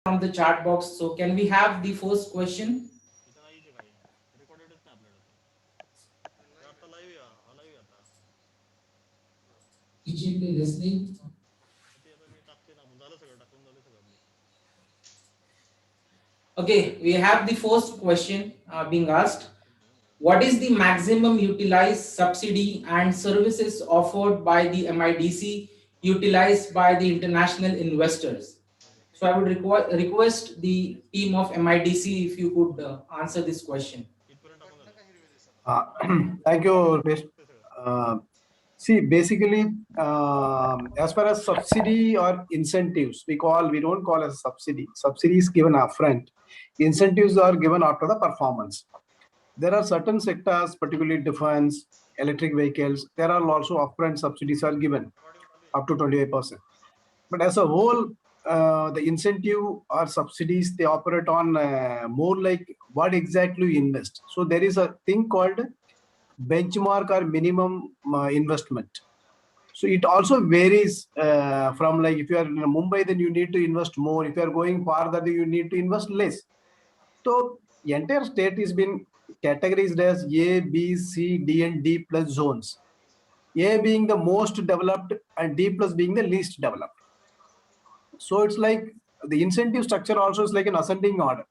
from the chat box. So can we have the first question? Patiently listening. Okay, we have the first question being asked. What is the maximum utilized subsidy and services offered by the MIDC utilized by the international investors? So I would request the team of MIDC if you could answer this question. Uh, Thank you, Rupesh. Uh, See, basically, as far as subsidy or incentives, we don't call as subsidy. Subsidy is given upfront. Incentives are given after the performance. There are certain sectors, particularly defense, electric vehicles, there are also upfront subsidies are given up to 25%. But as a whole, the incentive or subsidies, they operate on more like what exactly you invest. So there is a thing called benchmark or minimum investment. So it also varies from, like, if you are in Mumbai, then you need to invest more. If you are going farther, then you need to invest less. So the entire state is been categorized as A, B, C, D, and D plus zones. A being the most developed and D plus being the least developed. So it's like the incentive structure also is like an ascending order.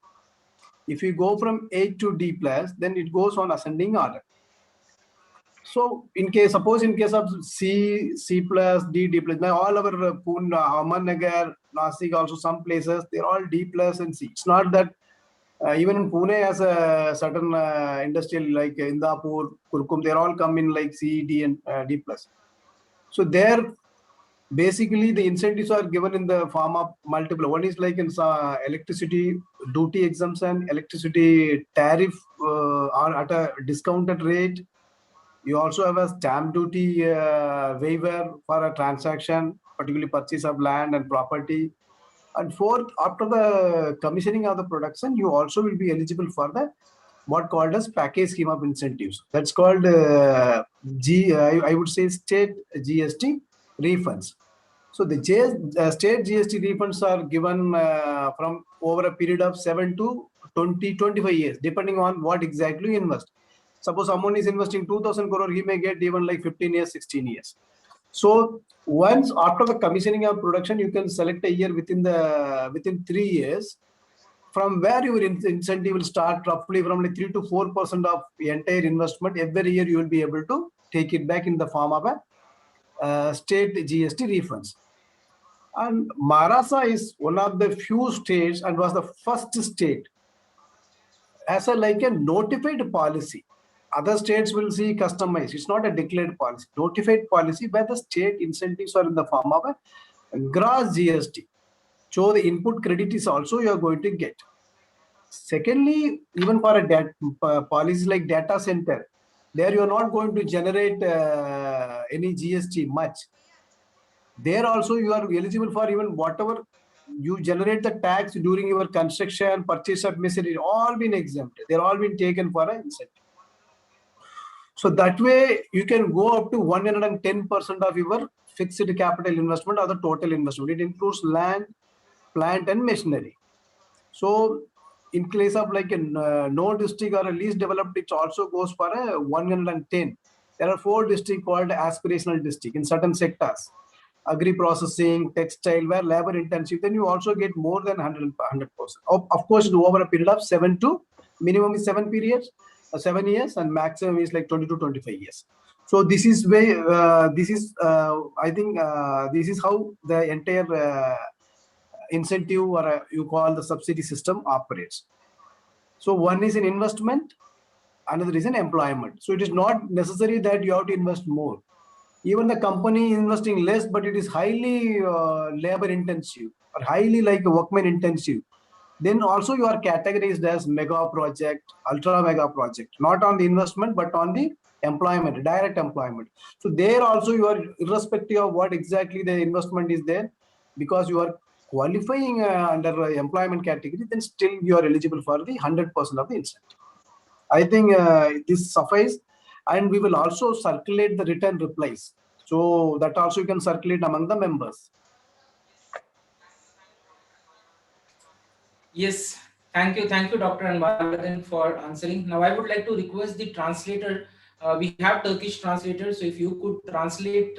If you go from A to D plus, then it goes on ascending order. So suppose in case of C, C plus, D, D plus, now all our Pune, Ahmednagar, Nasik, also some places, they're all D plus and C. It's not that even in Pune as a certain industrial like Indapur, Kurkum, they're all come in like C, D and D plus. So there, basically the incentives are given in the form of multiple. One is like in electricity duty exemption, electricity tariff are at a discounted rate. You also have a stamp duty waiver for a transaction, particularly purchase of land and property. And fourth, after the commissioning of the production, you also will be eligible for the what called as package scheme of incentives. That's called I would say state GST refunds. So the state GST refunds are given from over a period of 7 to 20, 25 years, depending on what exactly you invest. Suppose someone is investing 2,000 crore, he may get even like 15 years, 16 years. So once after the commissioning of production, you can select a year within 3 years, from where your incentive will start roughly from like 3 to 4% of the entire investment. Every year you will be able to take it back in the form of a state GST refunds. And Maharashtra is one of the few states and was the first state as a like a notified policy. Other states will see customized. It's not a declared policy. Notified policy where the state incentives are in the form of a gross GST. So the input credit is also you are going to get. Secondly, even for a policy like data center, there you are not going to generate any GST much. There also you are eligible for even whatever you generate the tax during your construction, purchase of machinery, all been exempted. They're all been taken for an incentive. So that way you can go up to 110% of your fixed capital investment or the total investment. It includes land, plant, and machinery. So in case of like a no district or a least developed, it also goes for a 110. There are 4 districts called aspirational district in certain sectors. Agri processing, textile, where labor intensive, then you also get more than 100%. Of course, over a period of 7 to minimum is 7 periods, 7 years, and maximum is like 20 to 25 years. So this is where I think this is how the entire incentive or you call the subsidy system operates. So one is in investment, another is in employment. So it is not necessary that you have to invest more. Even the company investing less, but it is highly labor intensive or highly like workman intensive. Then also you are categorized as mega project, ultra mega project, not on the investment, but on the employment, direct employment. So there also you are irrespective of what exactly the investment is there, because you are qualifying under employment category, then still you are eligible for the 100% of the incentive. I think this suffice, and we will also circulate the written replies. So that also you can circulate among the members. Yes, thank you, Dr. Anbaladin, for answering. Now, I would like to request the translator. We have Turkish translator, so if you could translate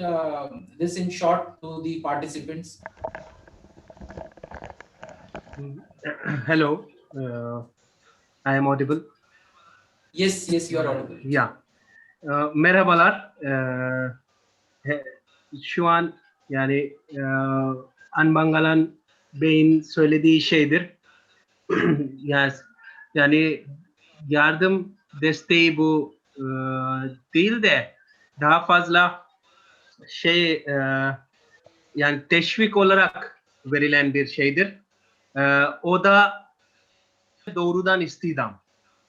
this in short to the participants. Hello, I am audible. Yes, yes, you are audible. Yeah. Merhabalar. Şu an yani Anbangalan Bey'in söylediği şeydir. yani, yani yardım desteği bu değil de daha fazla şey yani teşvik olarak verilen bir şeydir. O da doğrudan istihdam.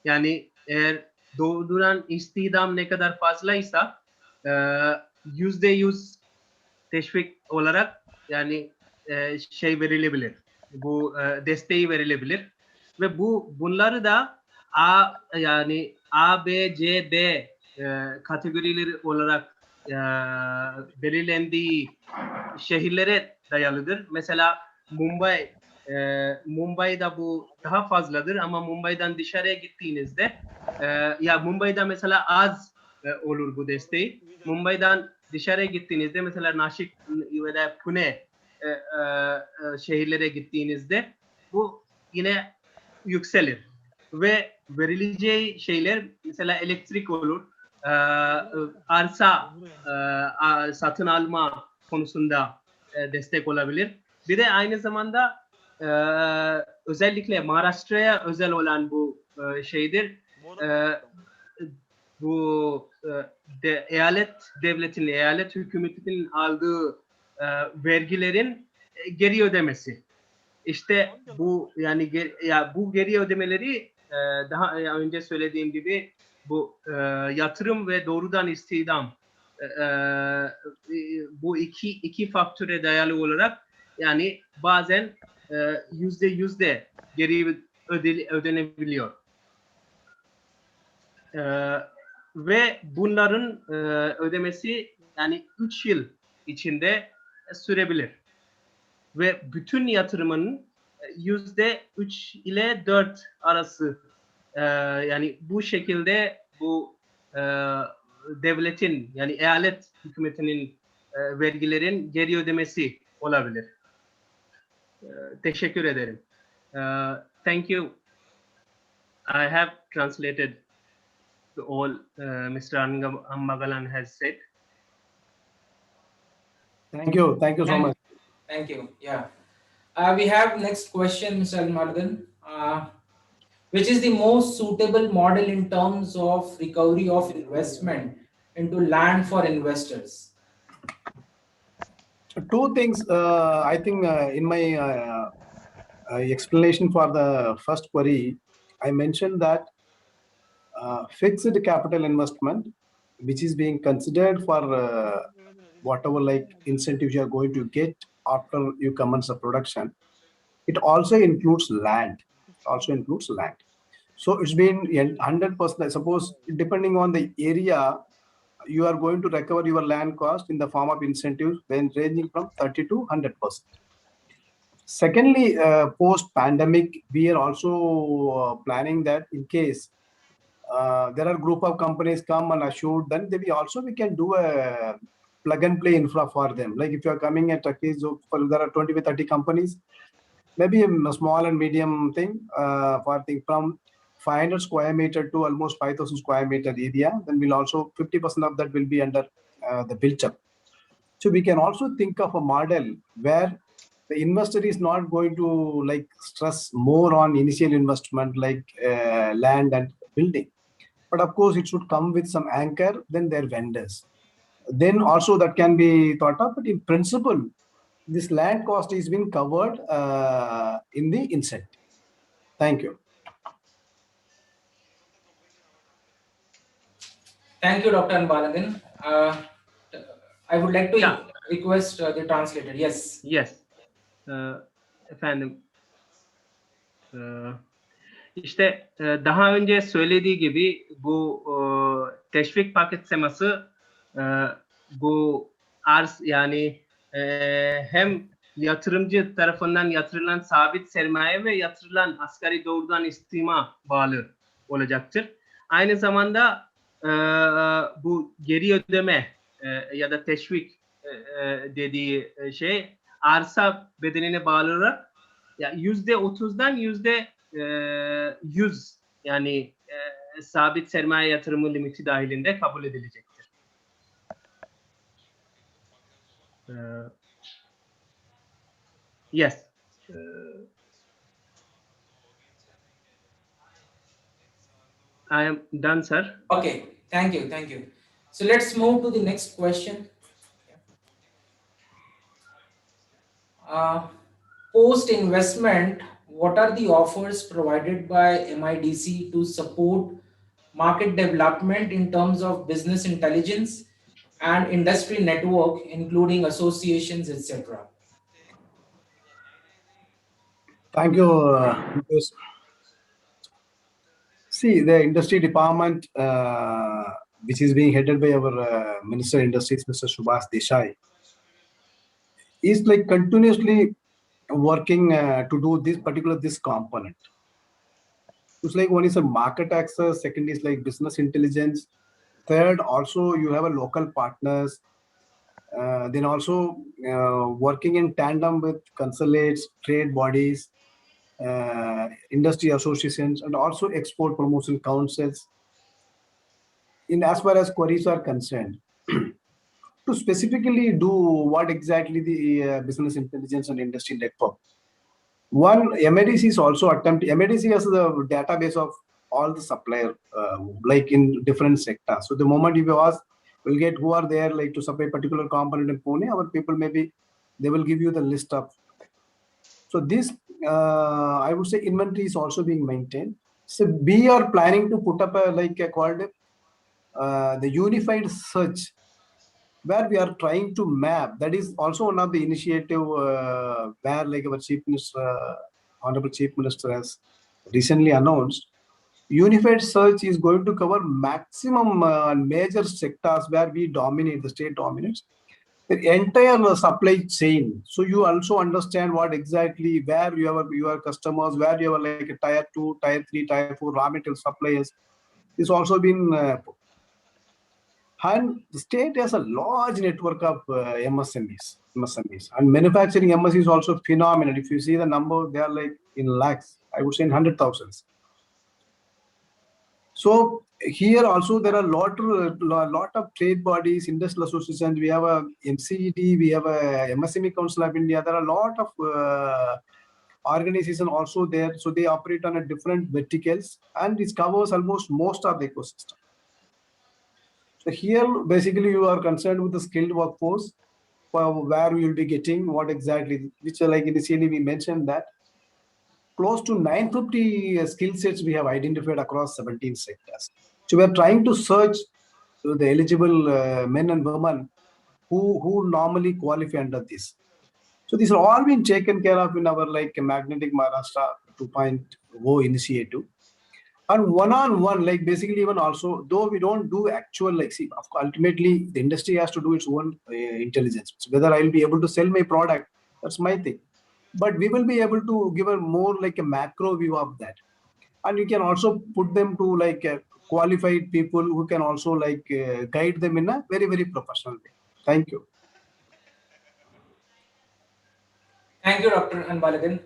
Yani eğer doğrudan istihdam ne kadar fazlaysa %100 teşvik olarak yani şey verilebilir. Bu desteği verilebilir ve bunları da yani A, B, C, D kategorileri olarak belirlendiği şehirlere dayalıdır. Mesela Mumbai'da bu daha fazladır ama Mumbai'den dışarıya gittiğinizde ya Mumbai'da mesela az olur bu desteği. Mumbai'den dışarıya gittiğinizde mesela Nashik ya da Pune şehirlere gittiğinizde bu yine yükselir. Ve verileceği şeyler mesela elektrik olur, arsa satın alma konusunda destek olabilir. Bir de aynı zamanda özellikle Maharashtra'ya özel olan bu şeydir. Bu eyalet devletinin, eyalet hükümetinin aldığı vergilerin geri ödemesi. İşte bu yani bu geri ödemeleri daha önce söylediğim gibi bu yatırım ve doğrudan istihdam bu iki faktöre dayalı olarak yani bazen %100 de geri ödenebiliyor. Ve bunların ödemesi yani 3 yıl içinde sürebilir. Ve bütün yatırımın %3 ile 4 arası yani bu şekilde bu devletin yani eyalet hükümetinin vergilerin geri ödemesi olabilir. Teşekkür ederim. Thank you. I have translated all Mr. Ambagalan has said. Thank you so much. Thank you. Yeah. We have next question, Mr. Almardan. Which is the most suitable model in terms of recovery of investment into land for investors? Two things. I think in my explanation for the first query, I mentioned that fixed capital investment, which is being considered for whatever like incentives you are going to get after you commence the production, it also includes land. So it's been 100%. I suppose depending on the area, you are going to recover your land cost in the form of incentives, then ranging from 30 to 100%. Secondly, post-pandemic, we are also planning that in case there are group of companies come and assured, then we can do a plug and play infra for them. Like if you are coming at a case of, there are 20 to 30 companies, maybe a small and medium thing for thing from 500 square meter to almost 5,000 square meter area, then we'll also 50% of that will be under the built up. So we can also think of a model where the investor is not going to like stress more on initial investment like land and building, but of course it should come with some anchor, then their vendors. Then also that can be thought of, but in principle, this land cost is being covered in the incentive. Thank you. Thank you, Dr. Anbaladin. I would like to request the translator. Yes. Yes. Efendim işte daha önce söylediği gibi bu teşvik paket teması bu arz yani hem yatırımcı tarafından yatırılan sabit sermaye ve yatırılan asgari doğrudan istihdama bağlı olacaktır. Aynı zamanda bu geri ödeme ya da teşvik dediği şey arsa bedeline bağlı olarak %30'dan %100 yani sabit sermaye yatırımı limiti dahilinde kabul edilecektir. Yes. I am done, sir. Okay, thank you, thank you. So let's move to the next question. Post investment, what are the offers provided by MIDC to support market development in terms of business intelligence and industry network, including associations, etc.? Thank you. Mukesh. See, the industry department, which is being headed by our Minister of Industries, Mr. Subhash Desai, is like continuously working to do this component. It's like one is a market access, second is like business intelligence, third also you have a local partners, then also working in tandem with consulates, trade bodies, industry associations, and also export promotion councils in as far as queries are concerned. To specifically do what exactly the business intelligence and industry network. One, MIDC is also MIDC has the database of all the supplier, like in different sectors. So the moment you ask, we'll get who are there like to supply particular component in Pune, our people maybe, they will give you the list of. So this, I would say inventory is also being maintained. So we are planning to put up called the unified search, where we are trying to map. That is also one of the initiative where like our Chief Minister, Honorable Chief Minister has recently announced. Unified search is going to cover maximum major sectors where we dominate, the state dominates, the entire supply chain. So you also understand what exactly where your customers, where you have like a tier 2, tier 3, tier 4 raw material suppliers. It's also been and the state has a large network of MSMEs, and manufacturing MSMEs is also phenomenal. If you see the number, they are like in lakhs, I would say in 100,000s. So here also there are lot of trade bodies, industrial associations. We have a MCED, we have a MSME Council of India. There are a lot of organizations also there. So they operate on a different verticals, and it covers almost most of the ecosystem. So here, basically, you are concerned with the skilled workforce, where we will be getting what exactly, which like initially we mentioned that close to 950 skill sets we have identified across 17 sectors. So we are trying to search the eligible men and women who normally qualify under this. So these are all been taken care of in our like Magnetic Maharashtra 2.0 initiative. And one-on-one, like basically even also, though we don't do actual, like, see, ultimately the industry has to do its own intelligence. So whether I will be able to sell my product, that's my thing. But we will be able to give a more like a macro view of that. And you can also put them to like qualified people who can also like guide them in a very, very professional way. Thank you. Thank you, Dr. Anbalagan.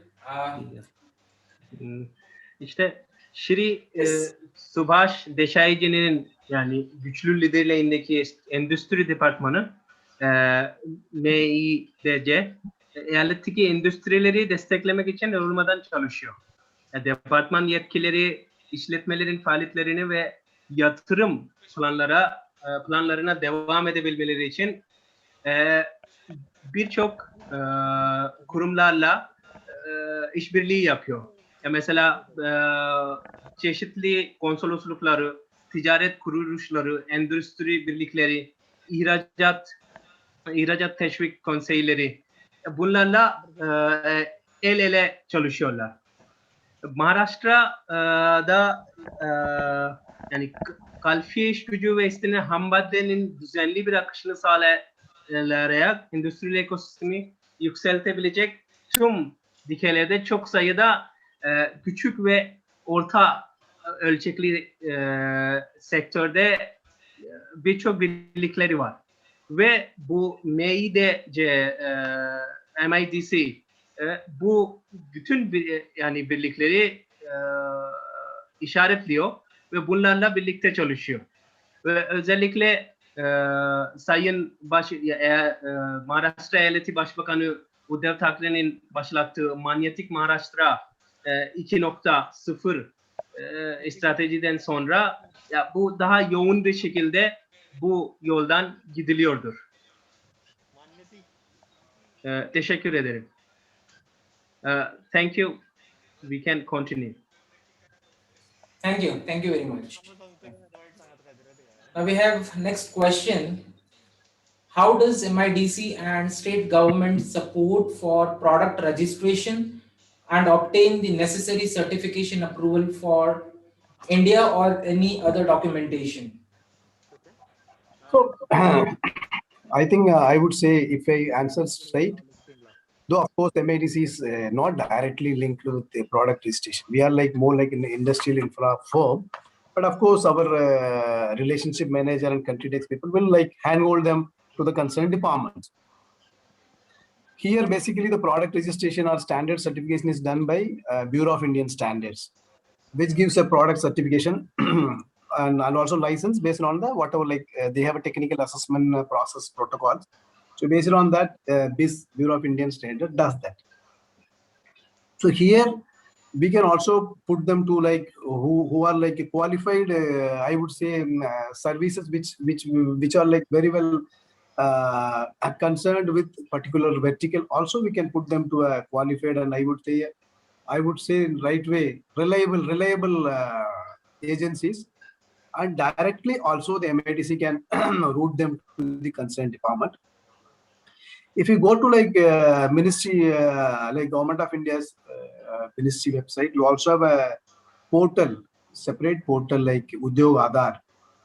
İşte Shri Yes. Subhash Desaiji'nin yani güçlü liderliğindeki endüstri departmanı MİDC eyaletteki endüstrileri desteklemek için yorulmadan çalışıyor. Departman yetkileri işletmelerin faaliyetlerini ve yatırım planlarına devam edebilmeleri için birçok kurumlarla işbirliği yapıyor. Mesela çeşitli konsoloslukları, ticaret kuruluşları, endüstri birlikleri, ihracat teşvik konseyleri, bunlarla el ele çalışıyorlar. Maharashtra'da yani kalfiye iş gücü ve istenen ham maddenin düzenli bir akışını sağlayarak endüstriyel ekosistemi yükseltebilecek tüm dikeylerde çok sayıda küçük ve orta ölçekli sektörde birçok birlikleri var. Ve bu MIDC, MIDC bu bütün yani birlikleri işaretliyor ve bunlarla birlikte çalışıyor. Ve özellikle Sayın Maharashtra Eyaleti Başbakanı Uddhav Thackeray'nin başlattığı Manyetik Maharashtra 2.0 stratejiden sonra ya bu daha yoğun bir şekilde bu yoldan gidiliyordur. Teşekkür ederim. Thank you. We can continue. Thank you. Thank you very much. Now we have next question. How does MIDC and state government support for product registration and obtain the necessary certification approval for India or any other documentation? So, I think I would say if I answer straight, though of course MIDC is not directly linked with the product registration. We are like more like an industrial infra firm, but of course our relationship manager and country tax people will like handhold them to the concerned departments. Here, basically, the product registration or standard certification is done by Bureau of Indian Standards, which gives a product certification and also license based on the whatever like they have a technical assessment process protocols. So based on that, this Bureau of Indian Standard does that. So here we can also put them to like who are like qualified. I would say services which are like very well are concerned with particular vertical. Also, we can put them to a qualified and I would say in right way reliable agencies. And directly also the MIDC can route them to the concerned department. If you go to like ministry, like Government of India's ministry website, you also have a portal, separate portal like Udyog Aadhaar,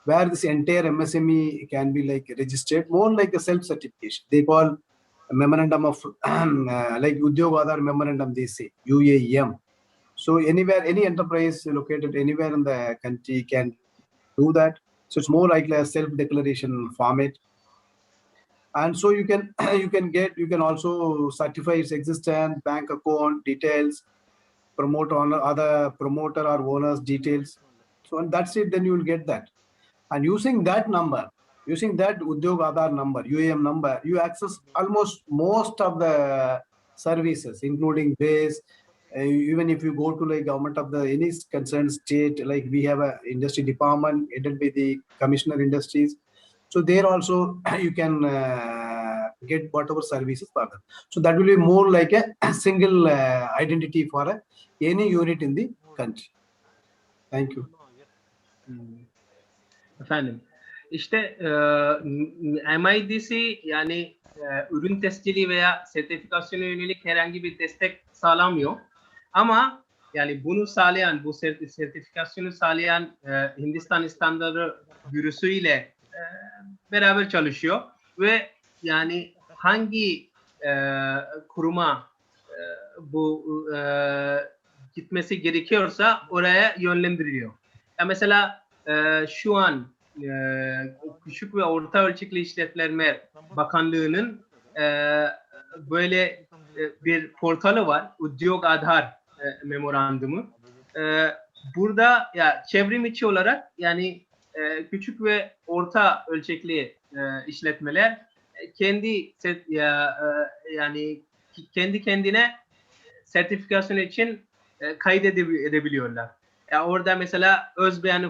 where this entire MSME can be like registered, more like a self-certification. They call a memorandum of like Udyog Aadhaar memorandum, they say, UAM. So anywhere, any enterprise located anywhere in the country can do that. So it's more like a self-declaration format. And so you can also certify its existence, bank account details, promoter or other promoter or owner's details. So and that's it, then you will get that. And using that number, using that Udyog Aadhaar number, UAM number, you access almost most of the services, including base. Even if you go to like government of the any concerned state, like we have a industry department headed by the Commissioner Industries. So there also you can get whatever services for them. So that will be more like a single identity for any unit in the country. Thank you. Efendim, işte MIDC yani ürün tescili veya sertifikasyona yönelik herhangi bir destek sağlamıyor. Ama yani bunu sağlayan, bu sertifikasyonu sağlayan Hindistan İstandardı Bürosu ile beraber çalışıyor ve yani hangi kuruma bu gitmesi gerekiyorsa oraya yönlendiriliyor. Ya mesela şu an Küçük ve Orta Ölçekli İşletmeler Bakanlığı'nın böyle bir portalı var. Udyog Aadhaar memorandumu. Burada ya çevrim içi olarak yani küçük ve orta ölçekli işletmeler kendi yani kendi kendine sertifikasyon için kaydedebiliyorlar. Ya orada mesela öz beyanı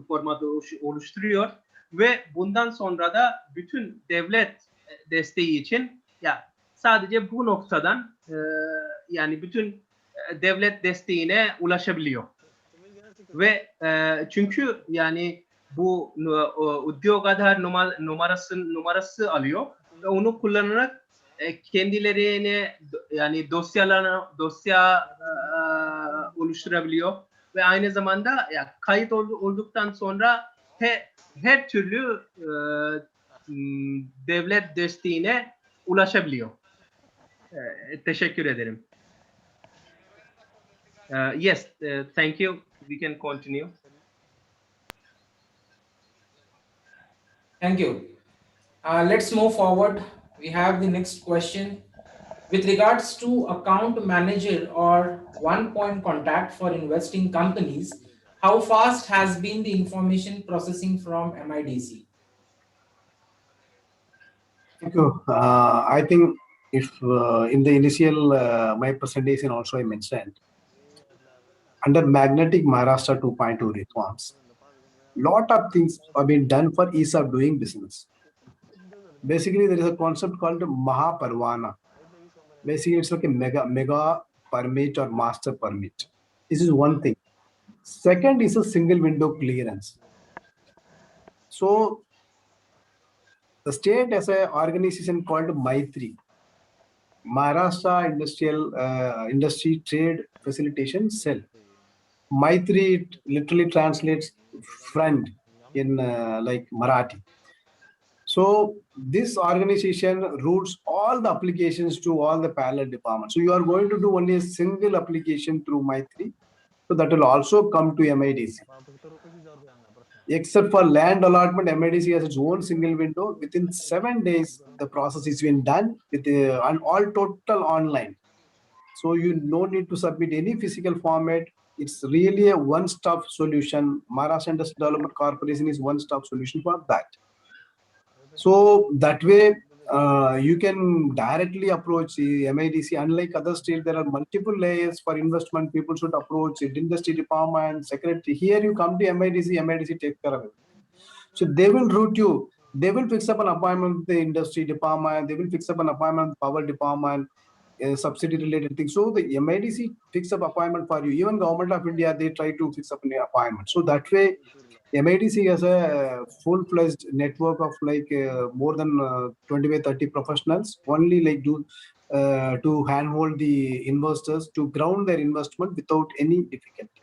formatı oluşturuyor ve bundan sonra da bütün devlet desteği için ya sadece bu noktadan yani bütün devlet desteğine ulaşabiliyor. Ve çünkü yani bu Udyog Aadhaar numarası alıyor ve onu kullanarak kendilerine yani dosya oluşturabiliyor ve aynı zamanda ya kayıt olduktan sonra her türlü devlet desteğine ulaşabiliyor. Teşekkür ederim. Yes, thank you. We can continue. Thank you. Let's move forward. We have the next question. With regards to account manager or one point contact for investing companies, how fast has been the information processing from MIDC? Thank you. I think if in the initial my presentation also I mentioned under magnetic Maharashtra 2.2 reforms, lot of things have been done for ease of doing business. Basically, there is a concept called Mahaparvana. Basically, it's like a mega permit or master permit. This is one thing. Second is a single window clearance. So the state has an organization called Maitri, Maharashtra Industry Trade Facilitation Cell. Maitri literally translates friend in like Marathi. So this organization routes all the applications to all the parallel departments. So you are going to do only a single application through Maitri. So that will also come to MIDC. Except for land allotment, MIDC has its own single window. Within 7 days, the process is been done with all total online. So you no need to submit any physical format. It's really a one-stop solution. Maharashtra Industry Development Corporation is one-stop solution for that. So that way, you can directly approach the MIDC. Unlike other states, there are multiple layers for investment. People should approach the industry department, secretary. Here you come to MIDC, MIDC takes care of it. So they will route you. They will fix up an appointment with the industry department. They will fix up an appointment with power department, subsidy related things. So the MIDC fix up appointment for you. Even Government of India, they try to fix up an appointment. So that way, MIDC has a full-fledged network of like more than 25-30 professionals only like to handhold the investors to ground their investment without any difficulty.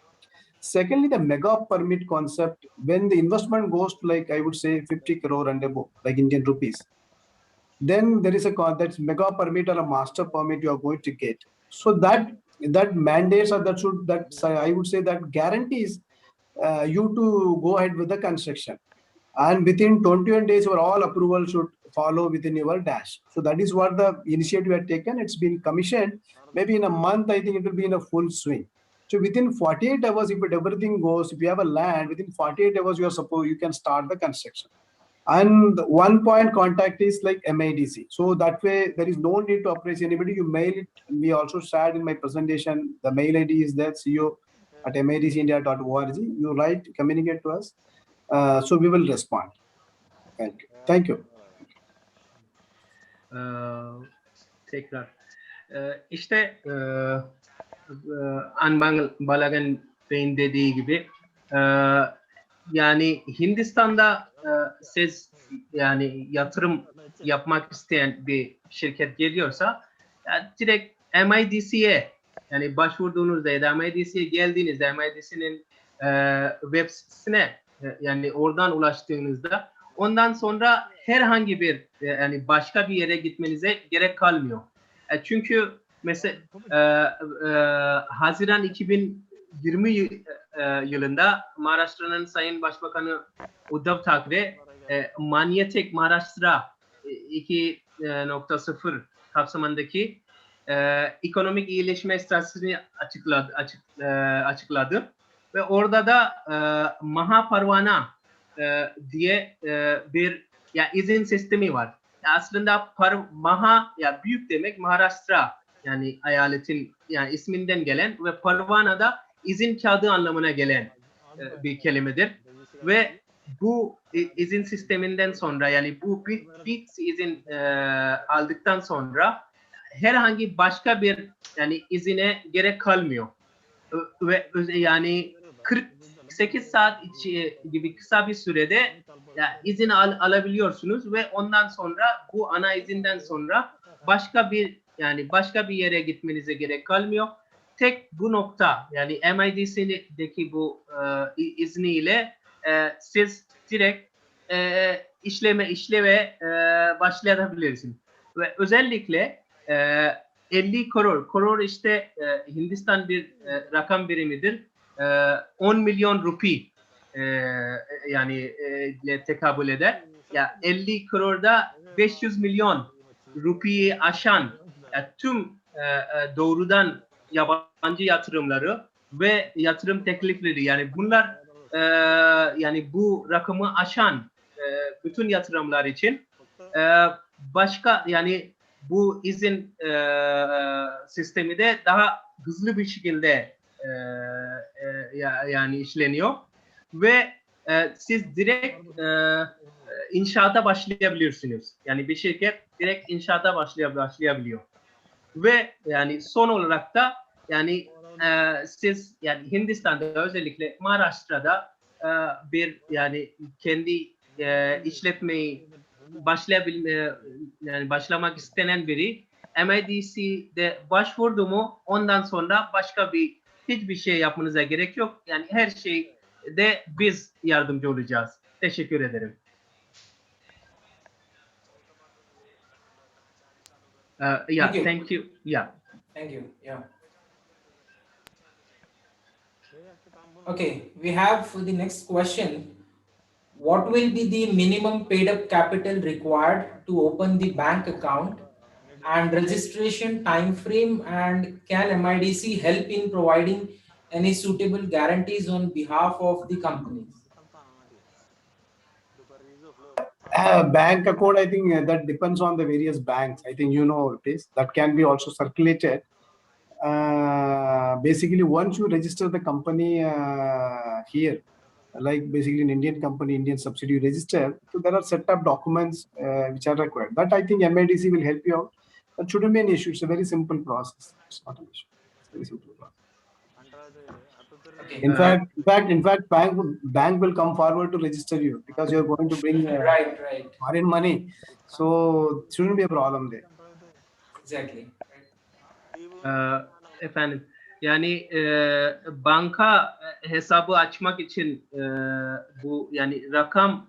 Secondly, the mega permit concept, when the investment goes to like I would say 50 crore and above, like Indian rupees, then there is that's mega permit or a master permit you are going to get. So that mandates or that I would say that guarantees you to go ahead with the construction, and within 21 days your all approval should follow within your dash. So that is what the initiative had taken. It's been commissioned. Maybe in a month I think it will be in a full swing. So within 48 hours, if everything goes, if you have a land, within 48 hours you can start the construction. And one point contact is like MIDC. So that way there is no need to approach anybody. You mail it. We also shared in my presentation. The mail ID is there, CEO@midcindia.org. You write, communicate to us. So we will respond. Thank you. Thank you. Tekrar. İşte Anbang Balagan Bey'in dediği gibi yani Hindistan'da siz yani yatırım yapmak isteyen bir şirket geliyorsa yani direkt MIDC'ye yani başvurduğunuzda ya da MIDC'ye geldiğinizde MIDC'nin web sitesine yani oradan ulaştığınızda ondan sonra herhangi bir yani başka bir yere gitmenize gerek kalmıyor. Çünkü mesela Haziran 2020 yılında Maharashtra'nın Sayın Başbakanı Uddhav Thackeray Manyatek Maharashtra 2.0 kapsamındaki ekonomik iyileşme stratejisini açıkladı ve orada da Mahaparvana diye bir izin sistemi var. Aslında Maha büyük demek, Maharashtra yani eyaletin yani isminden gelen ve Parvana da izin kağıdı anlamına gelen bir kelimedir. Ve bu izin sisteminden sonra yani bu BITS izin aldıktan sonra herhangi başka bir yani izine gerek kalmıyor. Ve yani 48 saat gibi kısa bir sürede yani izin alabiliyorsunuz ve ondan sonra bu ana izinden sonra başka bir yere gitmenize gerek kalmıyor. Tek bu nokta yani MIDC'deki bu izniyle siz direkt işleve başlayabilirsiniz. Ve özellikle 50 crore. Crore işte Hindistan bir rakam birimidir. 10 milyon rupi yani ile tekabül eder. Ya 50 crore 500 milyon rupiyi aşan tüm doğrudan yabancı yatırımları ve yatırım teklifleri, yani bunlar yani bu rakamı aşan bütün yatırımlar için başka, yani bu izin sistemi de daha hızlı bir şekilde yani işleniyor ve siz direkt inşaata başlayabilirsiniz. Yani bir şirket direkt inşaata başlayabiliyor. Ve yani son olarak da yani siz yani Hindistan'da, özellikle Maharashtra'da bir yani kendi işletmeyi yani başlamak istenen biri MIDC'de başvurdu mu, ondan sonra başka hiçbir şey yapmanıza gerek yok. Yani her şeyde biz yardımcı olacağız. Teşekkür ederim. Yeah, Thank you. thank you. Yeah. Thank you. Yeah. Okay, we have the next question. What will be the minimum paid up capital required to open the bank account and registration time frame, and can MIDC help in providing any suitable guarantees on behalf of the companies? Bank account, I think that depends on the various banks. I think you know it is. That can be also circulated. Basically, once you register the company here, like basically an Indian company, Indian subsidiary register, so there are set up documents which are required. That I think MIDC will help you out. That shouldn't be an issue. It's a very simple process. It's not an issue. It's a very simple process. Okay. In fact, bank will come forward to register you because you're going to bring Right. foreign money. So it shouldn't be a problem there. Exactly. Efendim, yani banka hesabı açmak için bu yani rakam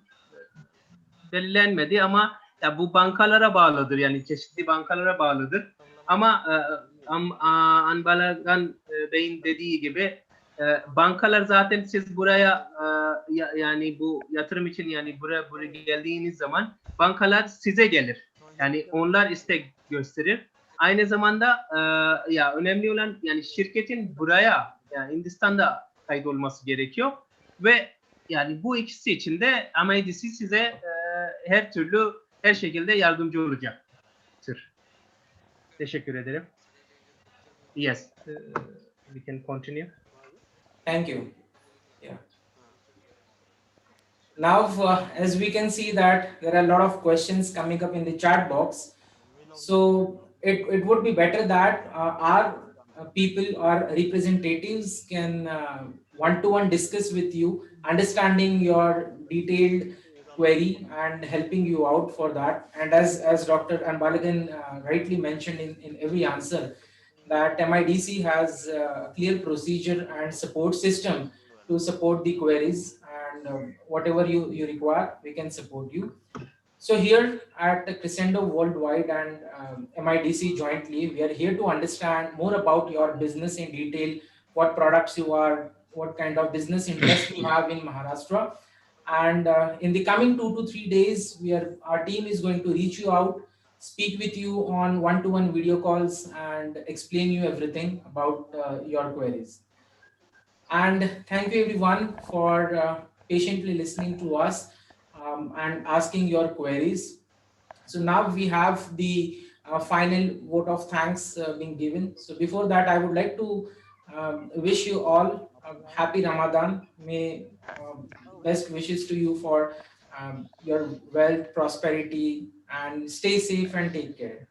belirlenmedi ama ya bu bankalara bağlıdır, yani çeşitli bankalara bağlıdır. Ama Anbalagan Bey'in dediği gibi bankalar zaten siz buraya yani bu yatırım için yani buraya geldiğiniz zaman bankalar size gelir. Yani onlar istek gösterir. Aynı zamanda ya önemli olan yani şirketin buraya, yani Hindistan'da kaydolması gerekiyor ve yani bu ikisi için de MIDC size her şekilde yardımcı olacaktır. Teşekkür ederim. Yes, we can continue. Thank you. Yeah. Now, as we can see that there are a lot of questions coming up in the chat box. So it would be better that our people or representatives can one-to-one discuss with you, understanding your detailed query and helping you out for that. And as Dr. Anbalagan rightly mentioned in every answer, that MIDC has a clear procedure and support system to support the queries, and whatever you require, we can support you. So here at Crescendo Worldwide and MIDC jointly, we are here to understand more about your business in detail, what products you are, what kind of business interest you have in Maharashtra. And in the coming 2 to 3 days, our team is going to reach you out, speak with you on one-to-one video calls, and explain you everything about your queries. And thank you everyone for patiently listening to us and asking your queries. So now we have the final vote of thanks being given. So before that, I would like to wish you all a happy Ramadan. May best wishes to you for your wealth, prosperity, and stay safe and take care.